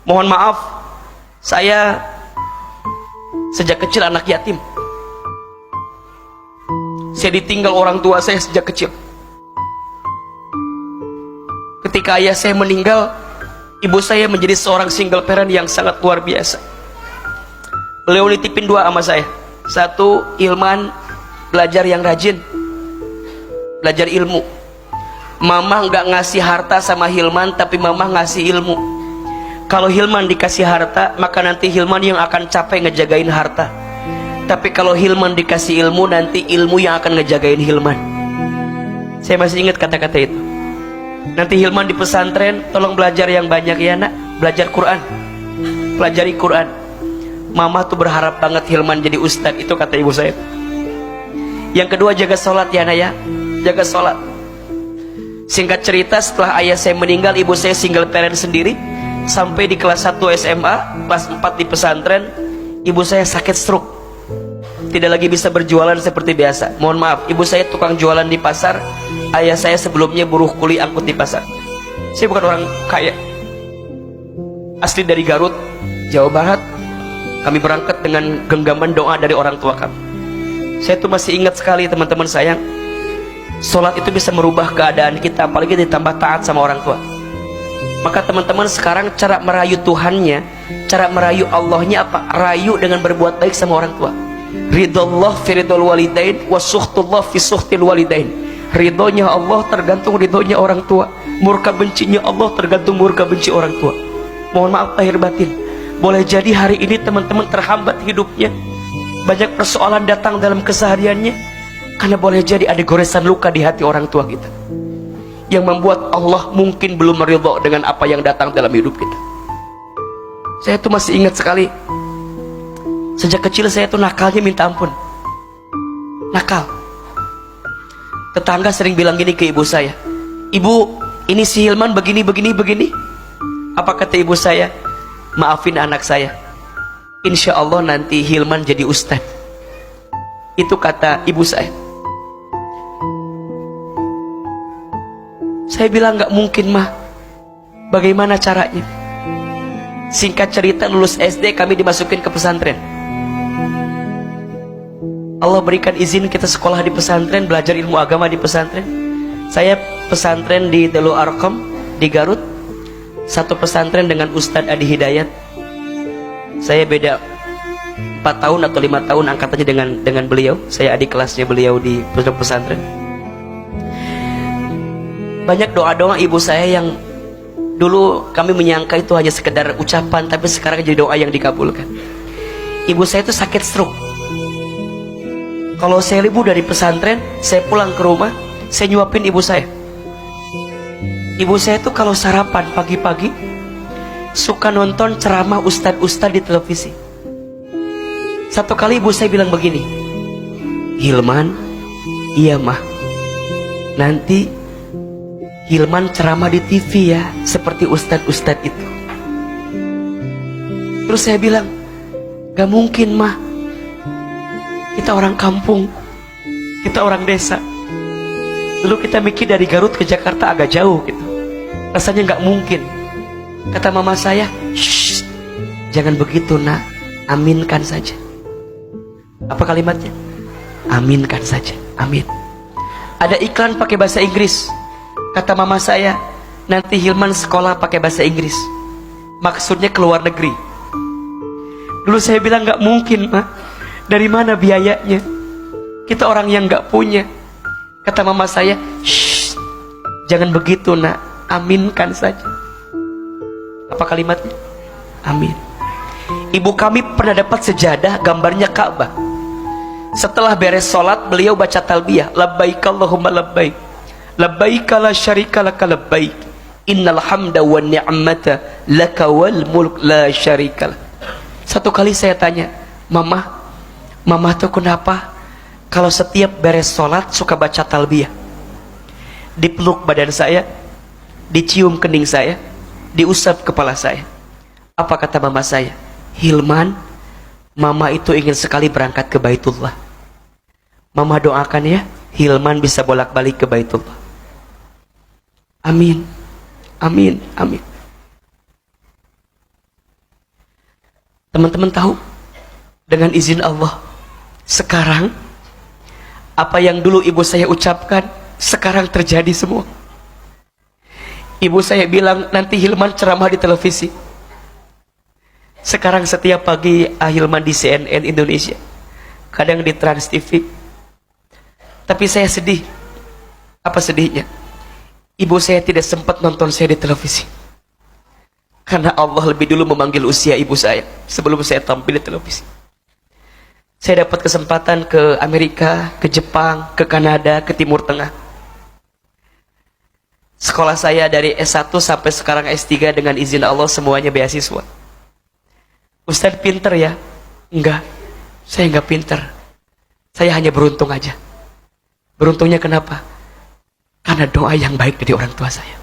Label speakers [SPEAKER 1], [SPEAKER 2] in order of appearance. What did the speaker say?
[SPEAKER 1] Mohon maaf, saya sejak kecil anak yatim. Saya ditinggal orang tua saya sejak kecil. Ketika ayah saya meninggal, ibu saya menjadi seorang single parent yang sangat luar biasa. Beliau nitipin dua sama saya. Satu, Hilman belajar yang rajin, belajar ilmu. Mama nggak ngasih harta sama Hilman, tapi mama ngasih ilmu. Kalau Hilman dikasih harta, maka nanti Hilman yang akan capek ngejagain harta. Tapi kalau Hilman dikasih ilmu, nanti ilmu yang akan ngejagain Hilman. Saya masih ingat kata-kata itu. Nanti Hilman di pesantren, tolong belajar yang banyak ya nak, belajar Quran, pelajari Quran. Mama tuh berharap banget Hilman jadi ustadz, itu kata ibu saya. Yang kedua, jaga sholat ya nak ya, jaga sholat. Singkat cerita, setelah ayah saya meninggal, ibu saya single parent sendiri. Sampai di kelas 1 SMA, kelas 4 di pesantren, ibu saya sakit stroke, tidak lagi bisa berjualan seperti biasa. Mohon maaf, ibu saya tukang jualan di pasar, ayah saya sebelumnya buruh kuli angkut di pasar. Saya bukan orang kaya, asli dari Garut, Jawa Barat. Kami berangkat dengan genggaman doa dari orang tua kami. Saya tuh masih ingat sekali teman-teman sayang, sholat itu bisa merubah keadaan kita, apalagi ditambah taat sama orang tua. Maka teman-teman sekarang cara merayu Tuhannya, cara merayu Allahnya apa? Rayu dengan berbuat baik sama orang tua. Ridullah fi ridul walidain, wa sukhtullah fi sukhtil walidain. Ridhonya Allah tergantung ridhonya orang tua, murka bencinya Allah tergantung murka benci orang tua. Mohon maaf lahir batin, boleh jadi hari ini teman-teman terhambat hidupnya, banyak persoalan datang dalam kesehariannya, karena boleh jadi ada goresan luka di hati orang tua kita, yang membuat Allah mungkin belum meridho dengan apa yang datang dalam hidup kita. Saya tuh masih ingat sekali, sejak kecil saya tuh nakalnya minta ampun, nakal. Tetangga sering bilang gini ke ibu saya, ibu, ini si Hilman begini. Apa kata ibu saya? Maafin anak saya, insya Allah nanti Hilman jadi ustadz. Itu kata ibu saya. Saya bilang nggak mungkin mah, bagaimana caranya? Singkat cerita, lulus SD kami dimasukin ke pesantren. Allah berikan izin kita sekolah di pesantren, belajar ilmu agama di pesantren. Saya pesantren di Darul Arqam di Garut, satu pesantren dengan Ustadz Adi Hidayat. Saya beda 4 tahun atau 5 tahun angkatannya dengan beliau. Saya adik kelasnya beliau di pesantren. Banyak doa-doa ibu saya yang dulu kami menyangka itu hanya sekedar ucapan, tapi sekarang jadi doa yang dikabulkan. Ibu saya itu sakit stroke. Kalau saya libur dari pesantren, saya pulang ke rumah, saya nyuapin ibu saya. Ibu saya itu kalau sarapan pagi-pagi suka nonton ceramah ustadz-ustadz di televisi. Satu kali ibu saya bilang begini, Hilman, iya mah, nanti Hilman ceramah di TV ya, seperti ustadz-ustadz itu. Terus saya bilang, gak mungkin mah, kita orang kampung, kita orang desa. Dulu kita mikir dari Garut ke Jakarta agak jauh gitu, rasanya gak mungkin. Kata mama saya, shh, jangan begitu nak, aminkan saja. Apa kalimatnya? Aminkan saja, amin. Ada iklan pakai bahasa Inggris. Kata mama saya, nanti Hilman sekolah pakai bahasa Inggris, maksudnya ke luar negeri. Dulu saya bilang gak mungkin mah, dari mana biayanya? Kita orang yang gak punya. Kata mama saya, shh, jangan begitu nak, aminkan saja. Apa kalimatnya? Amin. Ibu kami pernah dapat sejadah gambarnya Ka'bah. Setelah beres sholat, beliau baca talbiyah, labbaik Allahumma labbaik, labbaik la syarika laka labbaik, innal hamda wa ni'mata laka wal mulk la syarika lak. Satu kali saya tanya, mama tuh kenapa kalau setiap beres sholat suka baca talbiyah? Dipeluk badan saya, dicium kening saya, diusap kepala saya. Apa kata mama saya? Hilman, mama itu ingin sekali berangkat ke Baitullah. Mama doakan ya, Hilman bisa bolak-balik ke Baitullah. Amin, amin, amin. Teman-teman tahu, dengan izin Allah, sekarang apa yang dulu ibu saya ucapkan sekarang terjadi semua. Ibu saya bilang nanti Hilman ceramah di televisi. Sekarang setiap pagi Hilman di CNN Indonesia, kadang di Trans TV. Tapi saya sedih. Apa sedihnya? Ibu saya tidak sempat nonton saya di televisi, karena Allah lebih dulu memanggil usia ibu saya sebelum saya tampil di televisi. Saya dapat kesempatan ke Amerika, ke Jepang, ke Kanada, ke Timur Tengah. Sekolah saya dari S1 sampai sekarang S3 dengan izin Allah semuanya beasiswa. Ustadz pinter ya? Enggak, saya enggak pinter. Saya hanya beruntung aja. Beruntungnya kenapa? Karena doa yang baik dari orang tua saya.